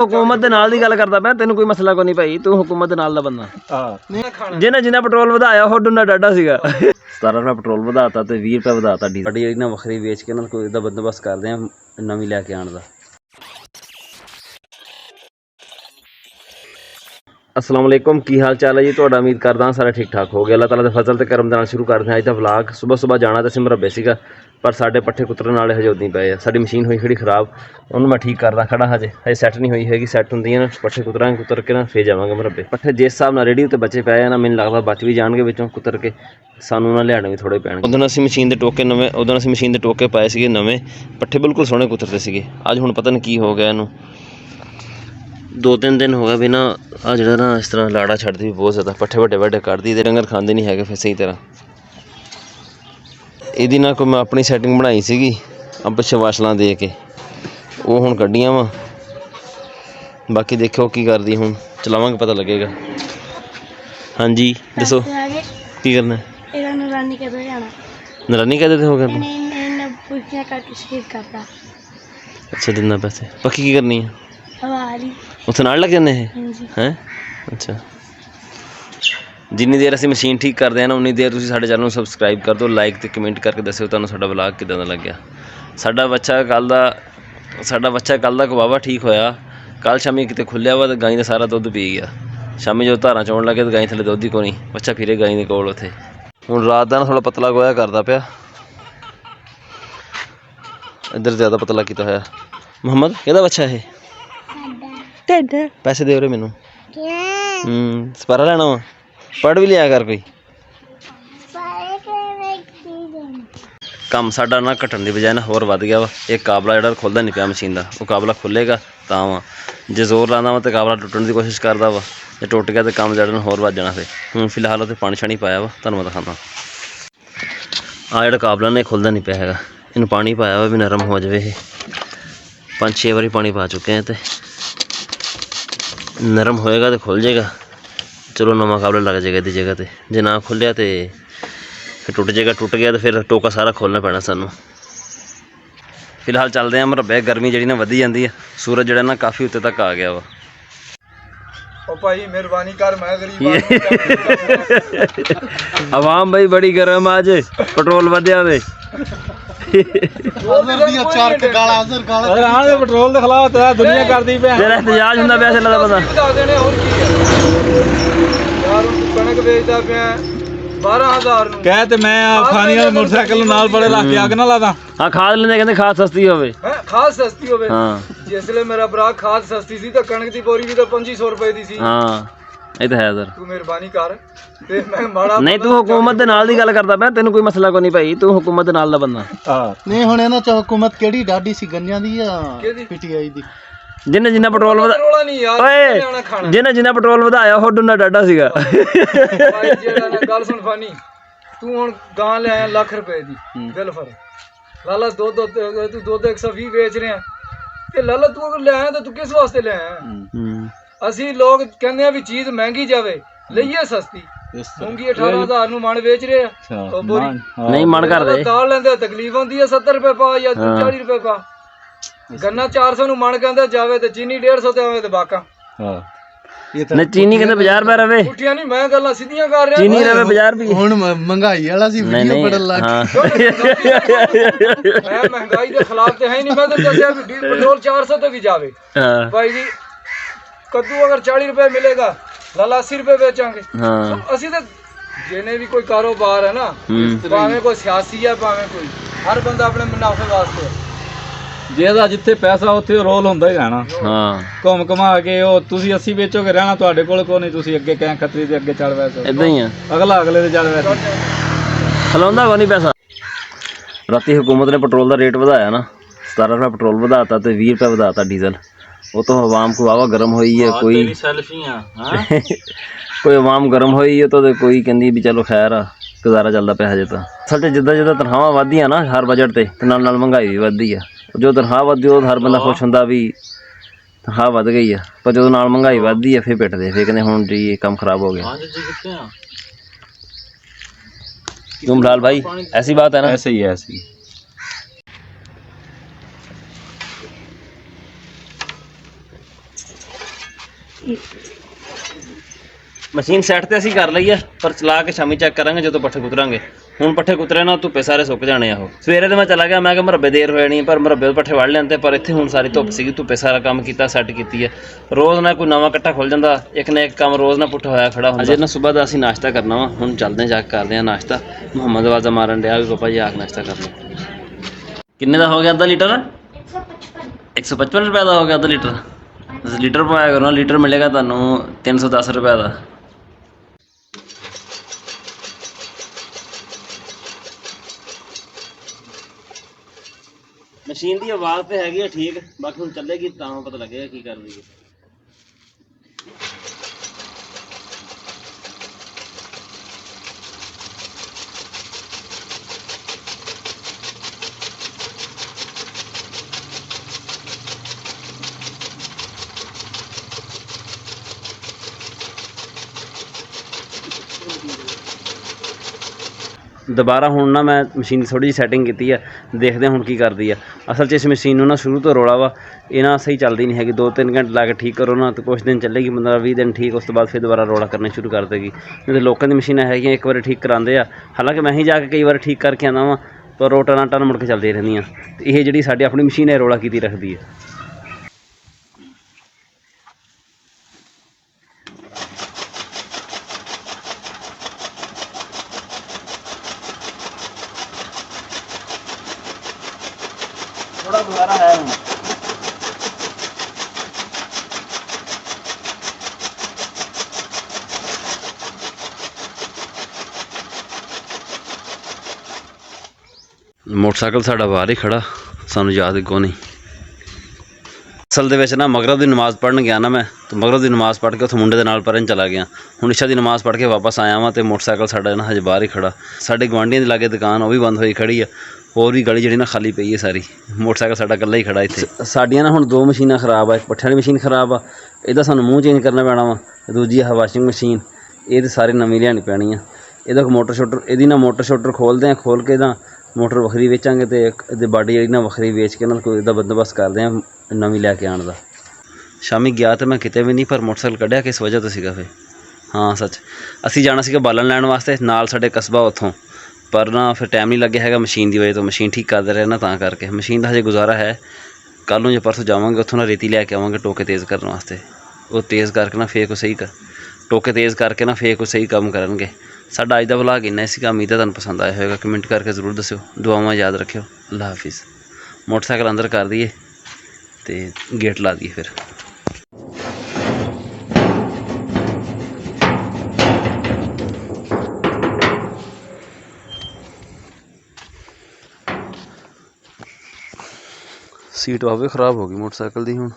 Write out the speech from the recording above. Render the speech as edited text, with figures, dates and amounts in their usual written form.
हुकूमत दे नाल दी गल करदा मैं, तेनू कोई मसला को नहीं भाई, तू हुकूमत दे नाल दा बंदा। जिन्हें जिन्हें पेट्रोल वधाया हो डुना डाडा सीगा। 17 रुपये पेट्रोल वधाता ते 20 रुपये वधाता डीजल। गाड़ी ना वखरी बेच के ना कोई दा बंदोबस्त करदे आ नवीं लैके आण दा। अस्सलाम वालेकुम, की हाल चाल है जी तुहाडा? उम्मीद करदा सारा ठीक ठाक हो गया। अल्लाह ताला दे फजल ते करम दे नाल शुरू करदे अज दा व्लॉग। सुबह सुबह जाना तो सिमर रब्बे सीगा, पर साडे पट्ठे कुतरन वाले हजे उद्दां ही पए आ। साडी मशीन होई खड़ी खराब, उन्होंने मैं ठीक करदा खड़ा हजे सैट नहीं हुई हैगी। सैट हुंदी ना पट्ठे कुतरांगे, कुतर के ना फिर जावांगे मरब्बे। पट्ठे जिस हिसाब नाल रेडी उत्ते बचे पए ना, मैनूं लगदा बच भी जाणगे विचों कुतर के, सानूं ना लियाणे भी थोड़े पैणगे। उदों असीं मशीन दे टोके नवें उदों असीं मशीन दे टोके पाए सीगे नवें, पट्ठे बिल्कुल सोहणे कुतरदे सीगे। अज हुण पता नहीं की हो गया इहनूं, 2-3 दिन हो गए भी ना आ जिहड़ा ना इस तरह लाड़ा छड्डदी भी बहुत ज़्यादा, पट्ठे वड्डे वड्डे कड्डदी ते डंगर खांदे नहीं हैगे फिर सही तरह। ਇਹਦੀ ना कोई मैं अपनी सैटिंग बनाई सीगी पिछे वाशलां दे के, वो हुण कड्डियां वा। बाकी देखो की करदी, हुण चलावांगे पता लगेगा। हाँ जी दसो की करना है? नरानी कदों जाना? नरानी कदों हो गया? अच्छा दिना पैसे पक्की की करनी है? उत्थे नाल लग जाने हैं? अच्छा, जिन्नी देर असीं मशीन ठीक करते हैं ना उन्नी देर तुसीं साडे चैनल नूं सबसक्राइब कर दो, लाइक ते कमेंट करके दस्सिओ तुहानूं साडा व्लॉग किदां दा लग्गिआ। साडा बच्चा कल दा वाहवा ठीक होया। कल शामी किते खुल्लिआ वा ते गाई दा सारा दुद्ध पी गया। शामी जो धारां चोण लगे तो गाई थल्ले दुद्ध ही कोनी, बच्चा फिरे गाई दे कोल उत्थे। हुण रात दा ना थोड़ा पतला गोया करदा पिआ, इधर ज़्यादा पतला कीता होया। मुहम्मद किहदा बच्चा है? पैसे दे मैनू, सपारा लैना वा, पढ़ भी लिया कर कोई। काम साडा ना घटन की बजाय ना होर वध गया वा। एक काबला जिहड़ा खुलदा नहीं पिया मशीन का, वो काबला खुलेगा तां वा, जे जोर लाना वा तो काबला टुटण की कोशिश करदा वा, जे टुट गया तो काम जिहड़ा होर वध जाना। फिर हुण फिलहाल उत्ते पानी शानी पाया वा, तुहानूं मैं दिखाना। आ जिहड़ा काबला ने खुलदा नहीं पिया हैगा, इहनूं पानी पाया वा भी नरम हो जावे। 5-6 बारी पानी पा चुके हैं, तो नरम होएगा तो खुल जाएगा। चलो नवा काबला लग जाएगा इहदी जगह ते, जे ना खुलिया तो फिर टुट जाएगा। टुट गया तो फिर टोका सारा खोलना पैना सानू। फिलहाल चलते हैं मरब्बे, गर्मी जी ना वधी जाती है, सूरज जड़ा ना काफ़ी उत्ते तक आ गया वा। मेहरबानी कर, मैं गरीब आवाम भाई बड़ी गर्म आज, पेट्रोल वधिया वे। पेट्रोल के खिलाफ दुनिया करदी पे तेरा एहतजाज हुंदा पिया से लगदा पता। कणक बेचदा पिया 12,000 ਨੂੰ ਕਹਿ ਤੇ ਮੈਂ ਖਾਣੀ ਵਾਲੇ ਮੋਟਰਸਾਈਕਲ ਨਾਲ ਬੜੇ ਰੱਖ ਕੇ ਅੱਗ ਨਾ ਲਾਦਾ। ਹਾਂ ਖਾਦ ਲੈਂਦੇ ਕਹਿੰਦੇ ਖਾਦ ਸਸਤੀ ਹੋਵੇ। ਖਾਦ ਸਸਤੀ ਹੋਵੇ। ਹਾਂ ਜਿਸਲੇ ਮੇਰਾ ਭਰਾ ਖਾਦ ਸਸਤੀ ਸੀ ਤਾਂ ਕਣਕ ਦੀ ਬੋਰੀ ਵੀ ਤਾਂ 2500 ਰੁਪਏ ਦੀ ਸੀ। ਹਾਂ ਇਹ ਤਾਂ ਹੈ ਸਰ। ਤੂੰ ਮਿਹਰਬਾਨੀ ਕਰ ਤੇ ਮੈਂ ਮਾੜਾ ਨਹੀਂ, ਤੂੰ ਹੁਕੂਮਤ ਦੇ ਨਾਲ ਦੀ ਗੱਲ ਕਰਦਾ ਪਿਆ, ਤੈਨੂੰ ਕੋਈ ਮਸਲਾ ਕੋ ਨਹੀਂ ਭਾਈ, ਤੂੰ ਹੁਕੂਮਤ ਦੇ ਨਾਲ ਦਾ ਬੰਦਾ। ਨਹੀਂ ਹੁਣ ਇਹਨਾਂ ਚ ਹੁਕੂਮਤ ਕਿਹੜੀ ਡਾਢੀ ਸੀ, ਗੰਨਿਆਂ ਦੀ ਜਾਂ ਪੀਟੀਆਈ ਦੀ? ਜਿੰਨੇ ਜਿੰਨਾ ਪੈਟਰੋਲ ਜਿੰਨਾ ਪੈਟਰੋਲ ਵਧਾਇਆ ਉਹ ਡੁਨਾ ਡਾਡਾ ਸੀਗਾ। ਭਾਈ ਜਿਹੜਾ ਨਾ ਗੱਲ ਸੁਣ ਫਾਨੀ, ਤੂੰ ਹੁਣ ਗਾਂ ਲੈ ਆਇਆ ਲੱਖ ਰੁਪਏ ਦੀ, ਬਿੱਲ ਫੜ ਲਾਲਾ, ਦੁੱਧ 120 ਵੇਚ ਰਿਹਾ ਤੇ ਲਾਲਾ ਤੂੰ ਅਗਰ ਲੈ ਆਇਆ ਤਾਂ ਤੂੰ ਕਿਸ ਵਾਸਤੇ ਲੈ ਆਇਆ? ਅਸੀਂ ਲੋਕ ਕਹਿੰਦੇ ਆ ਵੀ ਚੀਜ਼ ਮਹਿੰਗੀ ਜਾਵੇ, ਲਈਏ ਸਸਤੀ। ਮੂੰਗੀ 18,000 ਨੂੰ ਮਣ ਵੇਚ ਰਹੇ ਆ, ਨਹੀਂ ਮਣ ਕਰਦੇ ਦਾਲ ਲੈਂਦੇ ਤਕਲੀਫ ਹੁੰਦੀ ਆ, 70 ਰੁਪਏ ਪਾ ਜਾਂ 40 ਰੁਪਏ ਪਾ। ਗੰਨਾ 400 ਨੂੰ ਮਣ ਕਹਿੰਦਾ ਜਾਵੇ ਤੇ ਚੀਨੀ 150 ਤੇ ਆਵੇ ਤੇ ਬਾਕਾਂ। ਨਹੀਂ ਚੀਨੀ ਕਹਿੰਦੇ 50 ਰੁਪਏ ਰਵੇ। ਪੁੱਠੀਆਂ ਨਹੀਂ, ਮੈਂ ਗੱਲਾਂ ਸਿੱਧੀਆਂ ਕਰ ਰਿਹਾ। ਚੀਨੀ ਰਵੇ 50 ਰੁਪਏ। ਹੁਣ ਮਹਿੰਗਾਈ ਵਾਲਾ ਸੀ, ਵੀਡੀਓ ਬੜਨ ਲੱਗ ਮੈਂ ਮਹਿੰਗਾਈ ਦੇ ਖਿਲਾਫ ਤੇ ਹੈ ਨਹੀਂ। ਮੈਂ ਤਾਂ ਦੱਸਿਆ ਵੀ ਪੈਟਰੋਲ 400 ਤੇ ਵੀ ਜਾਵੇ ਭਾਈ ਜੀ। ਕੱਦੂ ਅਗਰ 40 ਰੁਪਏ ਮਿਲੇਗਾ, ਲਾਲਾ 80 ਰੁਪਏ ਵੇਚਾਂਗੇ। ਅਸੀਂ ਤਾਂ ਜਿਹਨੇ ਵੀ ਕੋਈ ਕਾਰੋਬਾਰ ਹੈ ਨਾ, ਭਾਵੇਂ ਕੋਈ ਸਿਆਸੀ ਹੈ ਭਾਵੇਂ ਕੋਈ, ਹਰ ਬੰਦਾ ਆਪਣੇ ਮੁਨਾਫੇ ਵਾਸਤੇ। ਜਿਹਦਾ ਜਿੱਥੇ ਪੈਸਾ ਉੱਥੇ ਰੋਲ ਹੁੰਦਾ ਹੀ ਰਹਿਣਾ। ਘੁੰਮ ਘੁਮਾ ਕੇ ਉਹ ਤੁਸੀਂ 80 ਵੇਚੋਗੇ, ਰਹਿਣਾ ਤੁਹਾਡੇ ਕੋਲ ਕੋਈ ਨਹੀਂ। ਤੁਸੀਂ ਅੱਗੇ ਕਹਿ ਖੱਤਰੀ ਦੇ ਅੱਗੇ ਚੜ ਵੈਸੇ ਇਦਾਂ ਹੀ ਆ, ਅਗਲਾ ਅਗਲੇ ਦੇ ਚੜ ਵੈਸੇ ਖਲਾਉਂਦਾ ਕੋ ਨਹੀਂ ਪੈਸਾ। ਰਾਤੀ ਹੁਕੂਮਤ ਨੇ ਪੈਟਰੋਲ ਦਾ ਰੇਟ ਵਧਾਇਆ ਨਾ, 17 रुपये पेट्रोल ਵਧਾਤਾ ਤੇ 20 रुपये ਵਧਾਤਾ डीजल। वो तो आवाम को वावा गर्म हुई है, कोई कोई आवाम गर्म हुई है तो कोई कहती भी चलो खैर आ, गुजारा चलता पिया हजे। तो असल जिद्दां जिद्दां तनख्वाहां वधदियां ना हर बजट ते नाल नाल महंगाई भी वधदी है। जो तनख्वाह वधदी उह हर बंदा खुश हुंदा भी तनख्वाह वध गई है, पर जो नाल महंगाई वधदी है फिर पिटदे, फिर कहंदे हुण जी ये काम खराब हो गया। क्यों बिलाल भाई, ऐसी बात है ना? ऐसे ही है, ऐसे ही। ਮਸ਼ੀਨ ਸੈੱਟ ਤੇ ਅਸੀਂ ਕਰ ਲਈ ਆ, ਪਰ ਚਲਾ ਕੇ ਸ਼ਾਮੀ ਚੈੱਕ ਕਰਾਂਗੇ ਜਦੋਂ ਪੱਠੇ ਕੁਤਰਾਂਗੇ। ਹੁਣ ਪੱਠੇ ਕੁਤਰੇ ਨਾ ਧੁੱਪੇ ਸਾਰੇ ਸੁੱਕ ਜਾਣੇ ਆ। ਉਹ ਸਵੇਰੇ ਤੇ ਮੈਂ ਚਲਾ ਗਿਆ, ਮੈਂ ਕਿਹਾ ਮੁਰੱਬੇ ਦੇਰ ਹੋ ਜਾਣੀ, ਪਰ ਮੁਰੱਬੇ ਦੇ ਪੱਠੇ ਵੜ ਲੈਂਦੇ, ਪਰ ਇੱਥੇ ਹੁਣ ਸਾਰੀ ਧੁੱਪ ਸੀਗੀ, ਧੁੱਪੇ ਸਾਰਾ ਕੰਮ ਕੀਤਾ, ਸੈੱਟ ਕੀਤੀ ਹੈ। ਰੋਜ਼ ਨਾ ਕੋਈ ਨਵਾਂ ਕੱਟਾ ਖੁੱਲ ਜਾਂਦਾ, ਇੱਕ ਨਾ ਇੱਕ ਕੰਮ ਰੋਜ਼ ਨਾ ਪੁੱਠਾ ਹੋਇਆ ਖੜਾ ਹੁੰਦਾ। ਅਜੇ ਨਾ ਸਵੇਰ ਦਾ ਅਸੀਂ ਨਾਸ਼ਤਾ ਕਰਨਾ ਵਾ, ਹੁਣ ਚੱਲਦੇ ਜਾ ਕੇ ਕਰਦੇ ਹਾਂ ਨਾਸ਼ਤਾ। ਮੁਹੰਮਦ ਆਵਾਜ਼ਾਂ ਮਾਰਨ ਡਿਆ ਵੀ ਪਾਪਾ ਜੀ ਆ ਕੇ ਨਾਸ਼ਤਾ ਕਰ ਲਓ। ਕਿੰਨੇ ਦਾ ਹੋ ਗਿਆ ਅੱਧਾ ਲੀਟਰ? 155 ਰੁਪਏ ਦਾ ਹੋ ਗਿਆ ਅੱਧਾ ਲੀਟਰ। ਲੀਟਰ ਪਾਇਆ ਕਰੋ ਨਾ, ਲੀਟਰ ਮਿਲੇਗਾ ਤੁਹਾਨੂੰ 310 ਰੁਪਏ ਦਾ। ਮਸ਼ੀਨ ਦੀ ਆਵਾਜ਼ ਤੇ ਹੈਗੀ ਆ ਠੀਕ, ਬਾਕੀ ਹੁਣ ਚੱਲੇਗੀ ਤਾਂ ਪਤਾ ਲੱਗੇਗਾ ਕੀ ਕਰਦੀ ਹੈ। ਦੁਬਾਰਾ ਹੁਣ ਨਾ ਮੈਂ ਮਸ਼ੀਨ ਦੀ ਥੋੜ੍ਹੀ ਜਿਹੀ ਸੈਟਿੰਗ ਕੀਤੀ ਹੈ, ਦੇਖਦੇ ਹੁਣ ਕੀ ਕਰਦੀ ਆ। ਅਸਲ 'ਚ ਇਸ ਮਸ਼ੀਨ ਨੂੰ ਨਾ ਸ਼ੁਰੂ ਤੋਂ ਰੌਲਾ ਵਾ, ਇਹ ਨਾ ਸਹੀ ਚੱਲਦੀ ਨਹੀਂ ਹੈਗੀ। 2-3 ਘੰਟੇ ਲਾ ਕੇ ਠੀਕ ਕਰੋ ਨਾ ਤਾਂ ਕੁਛ ਦਿਨ ਚੱਲੇਗੀ, 15-20 ਦਿਨ ਠੀਕ, ਉਸ ਤੋਂ ਬਾਅਦ ਫਿਰ ਦੁਬਾਰਾ ਰੌਲਾ ਕਰਨਾ ਸ਼ੁਰੂ ਕਰ ਦੇਗੀ। ਨਹੀਂ ਤਾਂ ਲੋਕਾਂ ਦੀ ਮਸ਼ੀਨਾਂ ਹੈਗੀਆਂ, ਇੱਕ ਵਾਰੀ ਠੀਕ ਕਰਾਉਂਦੇ ਆ, ਹਾਲਾਂਕਿ ਮੈਂ ਹੀ ਜਾ ਕੇ ਕਈ ਵਾਰ ਠੀਕ ਕਰਕੇ ਆਉਂਦਾ ਵਾਂ, ਪਰ ਉਹ ਟਨਾਂ ਟਨ ਮੁੜ ਕੇ ਚੱਲਦੀਆਂ ਰਹਿੰਦੀਆਂ। ਇਹ ਜਿਹੜੀ ਸਾਡੀ ਆਪਣੀ ਮਸ਼ੀਨ ਹੈ ਰੌਲਾ ਕੀਤੀ ਰੱਖਦੀ ਹੈ। थोड़ा गुजारा है ਹੁਣ। ਮੋਟਰਸਾਈਕਲ ਸਾਡਾ ਬਾਹਰ ਹੀ ਖੜਾ, ਸਾਨੂੰ ਯਾਦ ਕੋ ਨਹੀਂ। ਅਸਲ ਦੇ ਵਿੱਚ ਨਾ ਮਗਰਬ ਦੀ ਨਮਾਜ਼ ਪੜ੍ਹਨ ਗਿਆ ਨਾ ਮੈਂ, ਤੇ ਮਗਰਬ ਦੀ ਨਮਾਜ਼ ਪੜ੍ਹ ਕੇ ਉੱਥੇ ਮੁੰਡੇ ਦੇ ਨਾਲ ਪੜ੍ਹਨ ਚਲਾ ਗਿਆ। ਹੁਣ ਇਸ਼ਾ ਦੀ ਨਮਾਜ਼ ਪੜ੍ਹ ਕੇ ਵਾਪਸ ਆਇਆ ਵਾਂ ਤੇ ਮੋਟਰਸਾਈਕਲ ਸਾਡਾ ਨਾ ਹਜੇ ਬਾਹਰ ਹੀ ਖੜਾ। ਸਾਡੇ ਗੁਆਂਢੀਆਂ ਦੇ ਲਾਗੇ ਦੁਕਾਨ ਉਹ ਵੀ ਬੰਦ ਹੋਈ ਖੜੀ ਆ, ਹੋਰ ਵੀ ਗਲੀ ਜਿਹੜੀ ਨਾ ਖਾਲੀ ਪਈ ਹੈ ਸਾਰੀ। ਮੋਟਰਸਾਈਕਲ ਸਾਡਾ ਇਕੱਲਾ ਹੀ ਖੜਾ ਇੱਥੇ। ਸਾਡੀਆਂ ਨਾ ਹੁਣ 2 ਮਸ਼ੀਨਾਂ ਖਰਾਬ ਆ, ਇੱਕ ਪੱਠਿਆਂ ਵਾਲੀ ਮਸ਼ੀਨ ਖਰਾਬ ਆ, ਇਹਦਾ ਸਾਨੂੰ ਮੂੰਹ ਚੇਂਜ ਕਰਨਾ ਪੈਣਾ ਵਾ। ਦੂਜੀ ਆ ਵਾਸ਼ਿੰਗ ਮਸ਼ੀਨ, ਇਹ ਤਾਂ ਸਾਰੀ ਨਵੀਂ ਲਿਆਉਣੀ ਪੈਣੀ ਆ। ਇਹਦਾ ਮੋਟਰ ਸ਼ੋਟਰ, ਇਹਦੀ ਨਾ ਮੋਟਰ ਸ਼ੋਟਰ ਖੋਲ੍ਹਦੇ ਹਾਂ, ਖੋਲ੍ਹ ਕੇ ਇਹਦਾ ਮੋਟਰ ਵੱਖਰੀ ਵੇਚਾਂਗੇ ਤੇ ਇਹਦੀ ਬਾਡੀ ਜਿਹੜੀ ਨਾ ਵੱਖਰੀ ਵੇਚ ਕੇ ਨਾਲ ਕੋਈ ਇਹਦਾ ਬੰਦੋਬਸਤ ਕਰਦੇ ਹਾਂ ਨਵੀਂ ਲੈ ਕੇ ਆਉਣ ਦਾ। ਸ਼ਾਮੀ ਗਿਆ ਤਾਂ ਮੈਂ ਕਿਤੇ ਵੀ ਨਹੀਂ, ਪਰ ਮੋਟਰਸਾਈਕਲ ਕੱਢਿਆ ਕਿਸ ਵਜ੍ਹਾ ਤੋਂ ਸੀਗਾ ਫਿਰ। ਹਾਂ ਸੱਚ, ਅਸੀਂ ਜਾਣਾ ਸੀਗਾ ਬਾਲਣ ਲੈਣ ਵਾਸਤੇ, ਨਾਲ ਸਾਡੇ ਕਸਬਾ ਉੱਥੋਂ, ਪਰ ਨਾ ਫਿਰ ਟਾਈਮ ਨਹੀਂ ਲੱਗਿਆ ਹੈਗਾ ਮਸ਼ੀਨ ਦੀ ਵਜ੍ਹਾ ਤੋਂ। ਮਸ਼ੀਨ ਠੀਕ ਕਰਦੇ ਰਹੇ ਨਾ, ਤਾਂ ਕਰਕੇ ਮਸ਼ੀਨ ਦਾ ਹਜੇ ਗੁਜ਼ਾਰਾ ਹੈ। ਕੱਲ੍ਹ ਨੂੰ ਜਾਂ ਪਰਸੋਂ ਜਾਵਾਂਗੇ, ਉੱਥੋਂ ਨਾ ਰੇਤੀ ਲੈ ਕੇ ਆਵਾਂਗੇ ਟੋਕੇ ਤੇਜ਼ ਕਰਨ ਵਾਸਤੇ। ਉਹ ਤੇਜ਼ ਕਰਕੇ ਨਾ ਫੇਰ ਕੋਈ ਸਹੀ ਟੋਕੇ ਤੇਜ਼ ਕਰਕੇ ਨਾ ਫੇਰ ਕੋਈ ਸਹੀ ਕੰਮ ਕਰਨਗੇ। ਸਾਡਾ ਅੱਜ ਦਾ ਵਲੌਗ ਇੰਨਾ ਸੀਗਾ, ਉਮੀਦ ਹੈ ਤੁਹਾਨੂੰ ਪਸੰਦ ਆਇਆ ਹੋਵੇਗਾ। ਕਮੈਂਟ ਕਰਕੇ ਜ਼ਰੂਰ ਦੱਸਿਓ, ਦੁਆਵਾਂ ਯਾਦ ਰੱਖਿਓ। ਅੱਲਾ ਹਾਫਿਜ਼। ਮੋਟਰਸਾਈਕਲ ਅੰਦਰ ਕਰ ਦਈਏ ਤੇ ਗੇਟ ਲਾ ਦਈਏ ਫਿਰ। ਸੀਟ ਆਵੇ ਖਰਾਬ ਹੋ ਗਈ ਮੋਟਰਸਾਈਕਲ ਦੀ ਹੁਣ।